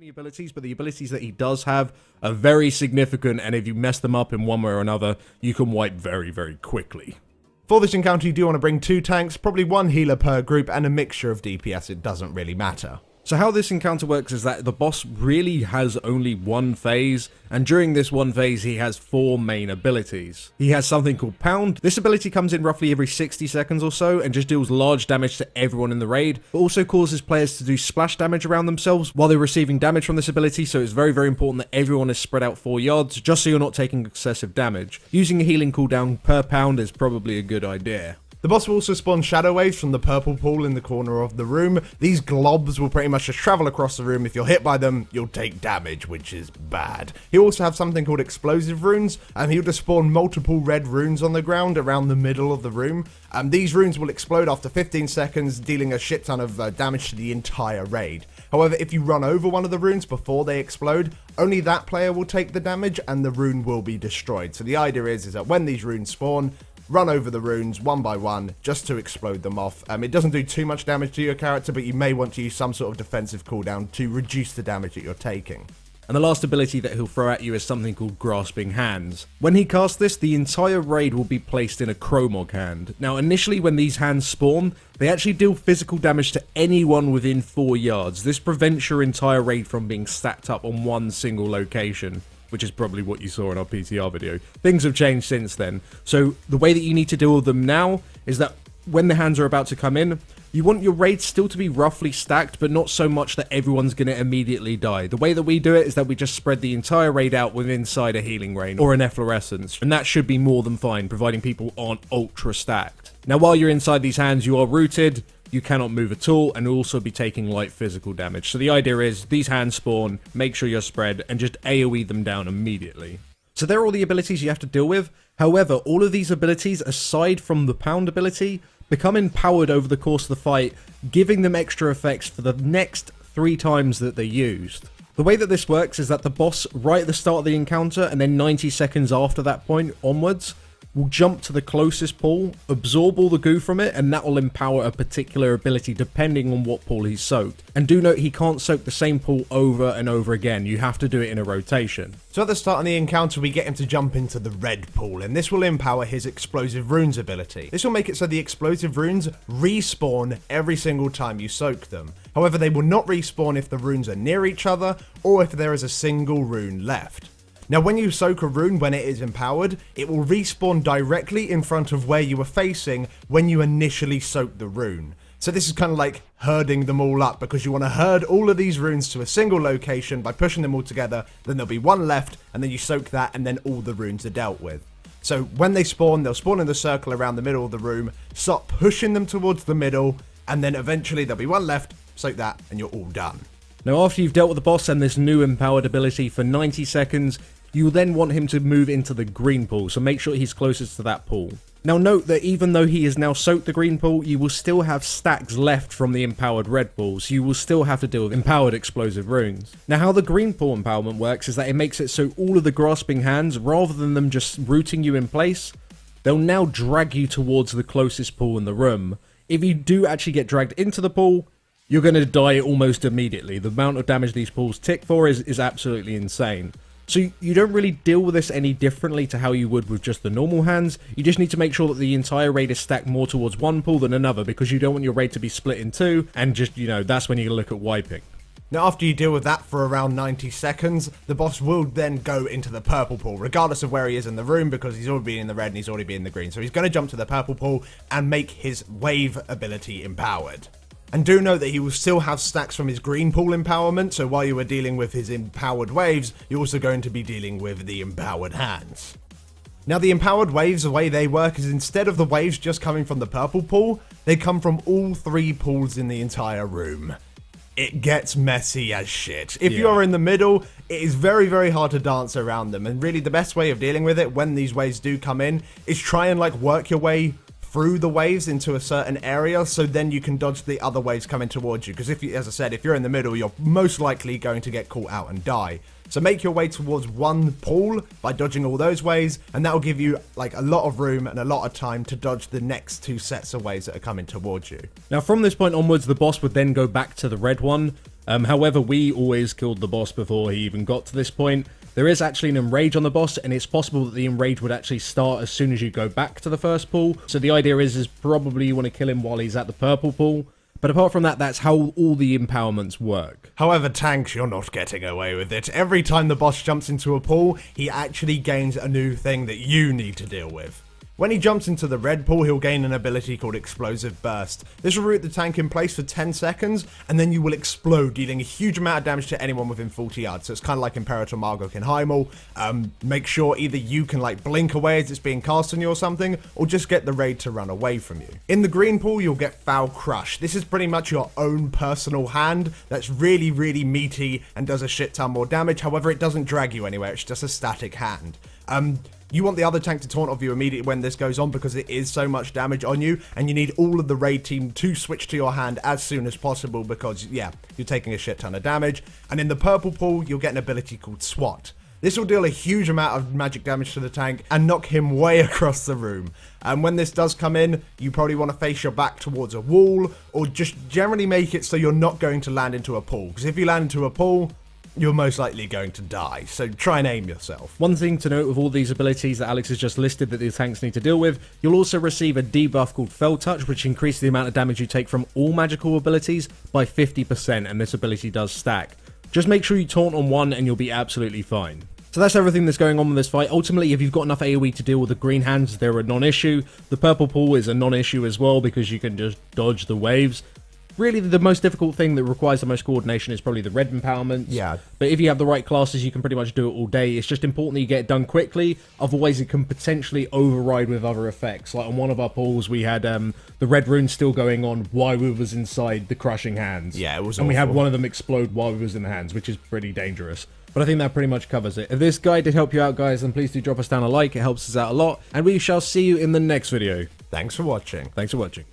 many abilities, but the abilities that he does have are very significant, and if you mess them up in one way or another, you can wipe very, very quickly. For this encounter, you do want to bring 2 tanks, probably 1 healer per group, and a mixture of DPS. It doesn't really matter. So how this encounter works is that the boss really has only one phase, and during this one phase he has 4 main abilities. He has something called Pound. This ability comes in roughly every 60 seconds or so and just deals large damage to everyone in the raid, but also causes players to do splash damage around themselves while they're receiving damage from this ability, so it's very, very important that everyone is spread out 4 yards just so you're not taking excessive damage. Using a healing cooldown per pound is probably a good idea. The boss will also spawn shadow waves from the purple pool in the corner of the room. These globs will pretty much just travel across the room. If you're hit by them, you'll take damage, which is bad. He'll also have something called explosive runes, and he'll just spawn multiple red runes on the ground around the middle of the room. These runes will explode after 15 seconds, dealing a shit ton of damage to the entire raid. However, if you run over one of the runes before they explode, only that player will take the damage and the rune will be destroyed. So the idea is that when these runes spawn, run over the runes one by one just to explode them off. It doesn't do too much damage to your character, but you may want to use some sort of defensive cooldown to reduce the damage that you're taking. And the last ability that he'll throw at you is something called Grasping Hands. When he casts this, the entire raid will be placed in a Kormrok hand. Now initially when these hands spawn, they actually deal physical damage to anyone within 4 yards. This prevents your entire raid from being stacked up on one single location, which is probably what you saw in our PTR video. Things have changed since then. So the way that you need to deal with them now is that when the hands are about to come in, you want your raid still to be roughly stacked, but not so much that everyone's going to immediately die. The way that we do it is that we just spread the entire raid out within inside a healing rain or an efflorescence, and that should be more than fine, providing people aren't ultra stacked. Now while you're inside these hands, you are rooted, you cannot move at all, and you'll also be taking light physical damage. So the idea is, these hands spawn, make sure you're spread, and just AoE them down immediately. So there are all the abilities you have to deal with. However, all of these abilities, aside from the Pound ability, become empowered over the course of the fight, giving them extra effects for the next 3 times that they're used. The way that this works is that the boss, right at the start of the encounter, and then 90 seconds after that point onwards, will jump to the closest pool, absorb all the goo from it, and that will empower a particular ability depending on what pool he's soaked. And do note, he can't soak the same pool over and over again. You have to do it in a rotation. So at the start of the encounter, we get him to jump into the red pool, and this will empower his explosive runes ability. This will make it so the explosive runes respawn every single time you soak them. However, they will not respawn if the runes are near each other, or if there is a single rune left. Now when you soak a rune when it is empowered, it will respawn directly in front of where you were facing when you initially soaked the rune. So this is kind of like herding them all up, because you want to herd all of these runes to a single location by pushing them all together, then there'll be one left, and then you soak that, and then all the runes are dealt with. So when they spawn, they'll spawn in the circle around the middle of the room, start pushing them towards the middle, and then eventually there'll be one left, soak that, and you're all done. Now after you've dealt with the boss and this new empowered ability for 90 seconds, you will then want him to move into the green pool, so make sure he's closest to that pool. Now note that even though he has now soaked the green pool, you will still have stacks left from the empowered red pool, so you will still have to deal with empowered explosive runes. Now how the green pool empowerment works is that it makes it so all of the grasping hands, rather than them just rooting you in place, they'll now drag you towards the closest pool in the room. If you do actually get dragged into the pool, you're going to die almost immediately. The amount of damage these pools tick for is absolutely insane. So you don't really deal with this any differently to how you would with just the normal hands. You just need to make sure that the entire raid is stacked more towards one pool than another, because you don't want your raid to be split in 2, and just, that's when you look at wiping. Now after you deal with that for around 90 seconds, the boss will then go into the purple pool, regardless of where he is in the room, because he's already been in the red and he's already been in the green. So he's going to jump to the purple pool and make his wave ability empowered. And do note that he will still have stacks from his green pool empowerment, so while you are dealing with his empowered waves, you're also going to be dealing with the empowered hands. Now the empowered waves, the way they work is instead of the waves just coming from the purple pool, they come from all 3 pools in the entire room. It gets messy as shit. If you're in the middle, it is very, very hard to dance around them, and really the best way of dealing with it when these waves do come in is try and work your way through the waves into a certain area, so then you can dodge the other waves coming towards you, because as I said, if you're in the middle, you're most likely going to get caught out and die. So make your way towards one pool by dodging all those waves, and that will give you a lot of room and a lot of time to dodge the next 2 sets of waves that are coming towards you. Now from this point onwards, the boss would then go back to the red one, However, we always killed the boss before he even got to this point. There is actually an enrage on the boss, and it's possible that the enrage would actually start as soon as you go back to the first pool. So the idea is probably you want to kill him while he's at the purple pool. But apart from that, that's how all the empowerments work. However, tanks, you're not getting away with it. Every time the boss jumps into a pool, he actually gains a new thing that you need to deal with. When he jumps into the red pool, he'll gain an ability called Explosive Burst. This will root the tank in place for 10 seconds, and then you will explode, dealing a huge amount of damage to anyone within 40 yards. So it's kind of like Imperator Margok in Heimel. Make sure either you can like blink away as it's being cast on you or something, or just get the raid to run away from you. In the green pool, you'll get Foul Crush. This is pretty much your own personal hand that's really, really meaty and does a shit ton more damage. However, it doesn't drag you anywhere. It's just a static hand. You want the other tank to taunt off you immediately when this goes on because it is so much damage on you, and you need all of the raid team to switch to your hand as soon as possible because, yeah, you're taking a shit ton of damage. And in the purple pool, you'll get an ability called SWAT. This will deal a huge amount of magic damage to the tank and knock him way across the room. And when this does come in, you probably want to face your back towards a wall, or just generally make it so you're not going to land into a pool. Because if you land into a pool, you're most likely going to die, so try and aim yourself. One thing to note with all these abilities that Alex has just listed that the tanks need to deal with, you'll also receive a debuff called Fell Touch, which increases the amount of damage you take from all magical abilities by 50%, and this ability does stack. Just make sure you taunt on one and you'll be absolutely fine. So that's everything that's going on with this fight. Ultimately, if you've got enough AoE to deal with the green hands, they're a non-issue. The purple pool is a non-issue as well because you can just dodge the waves. Really, the most difficult thing that requires the most coordination is probably the red empowerments. Yeah. But if you have the right classes, you can pretty much do it all day. It's just important that you get it done quickly. Otherwise, it can potentially override with other effects. Like on one of our pools, we had the red rune still going on while we was inside the crushing hands. Yeah, it was And we had awful. one of them explode while we was in the hands, which is pretty dangerous. But I think that pretty much covers it. If this guide did help you out, guys, then please do drop us down a like. It helps us out a lot. And we shall see you in the next video. Thanks for watching. Thanks for watching.